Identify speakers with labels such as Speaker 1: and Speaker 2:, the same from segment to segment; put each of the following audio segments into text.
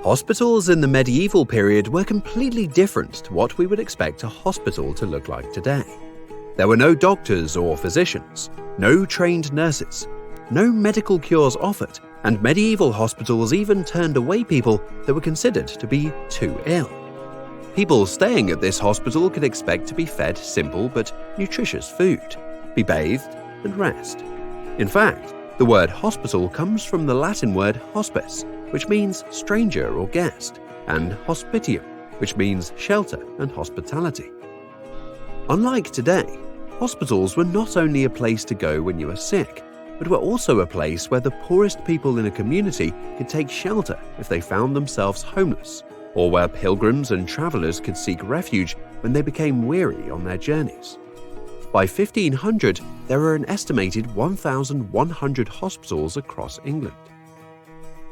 Speaker 1: Hospitals in the medieval period were completely different to what we would expect a hospital to look like today. There were no doctors or physicians, no trained nurses, no medical cures offered, and medieval hospitals even turned away people that were considered to be too ill. People staying at this hospital could expect to be fed simple but nutritious food, be bathed, and rest. In fact, the word hospital comes from the Latin word hospice, which means stranger or guest, and hospitium, which means shelter and hospitality. Unlike today, hospitals were not only a place to go when you were sick, but were also a place where the poorest people in a community could take shelter if they found themselves homeless, or where pilgrims and travelers could seek refuge when they became weary on their journeys. By 1500, there were an estimated 1,100 hospitals across England.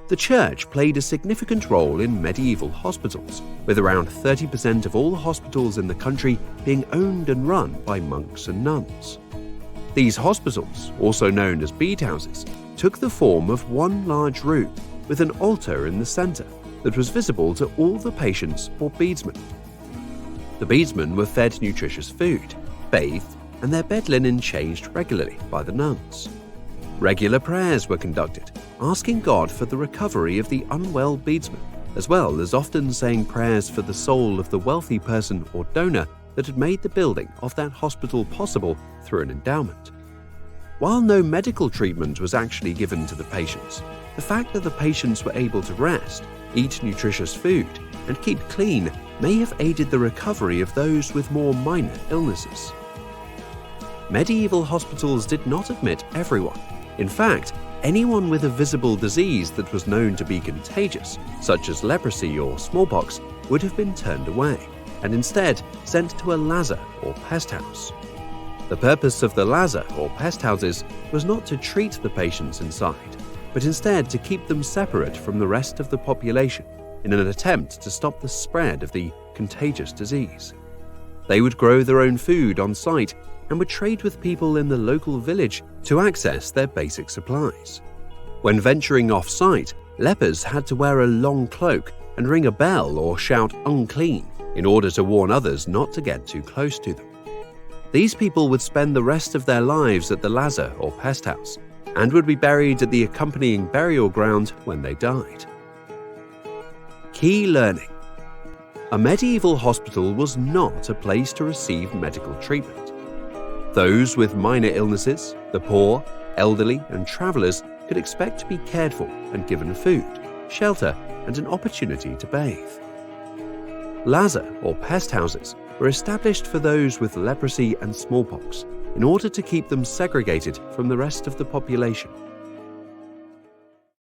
Speaker 1: The church played a significant role in medieval hospitals, with around 30% of all hospitals in the country being owned and run by monks and nuns. These hospitals, also known as beadhouses, took the form of one large room with an altar in the center that was visible to all the patients or beadsmen. The beadsmen were fed nutritious food, bathed, and their bed linen changed regularly by the nuns. Regular prayers were conducted, asking God for the recovery of the unwell beadsman, as well as often saying prayers for the soul of the wealthy person or donor that had made the building of that hospital possible through an endowment. While no medical treatment was actually given to the patients, the fact that the patients were able to rest, eat nutritious food, and keep clean may have aided the recovery of those with more minor illnesses. Medieval hospitals did not admit everyone. In fact, anyone with a visible disease that was known to be contagious, such as leprosy or smallpox, would have been turned away, and instead sent to a lazar or pest house. The purpose of the lazar or pest houses was not to treat the patients inside, but instead to keep them separate from the rest of the population in an attempt to stop the spread of the contagious disease. They would grow their own food on site and would trade with people in the local village to access their basic supplies. When venturing off-site, lepers had to wear a long cloak and ring a bell or shout "unclean" in order to warn others not to get too close to them. These people would spend the rest of their lives at the lazar or pest house and would be buried at the accompanying burial ground when they died. Key learning: a medieval hospital was not a place to receive medical treatment. Those with minor illnesses, the poor, elderly, and travelers could expect to be cared for and given food, shelter, and an opportunity to bathe. Lazar or pest houses were established for those with leprosy and smallpox in order to keep them segregated from the rest of the population.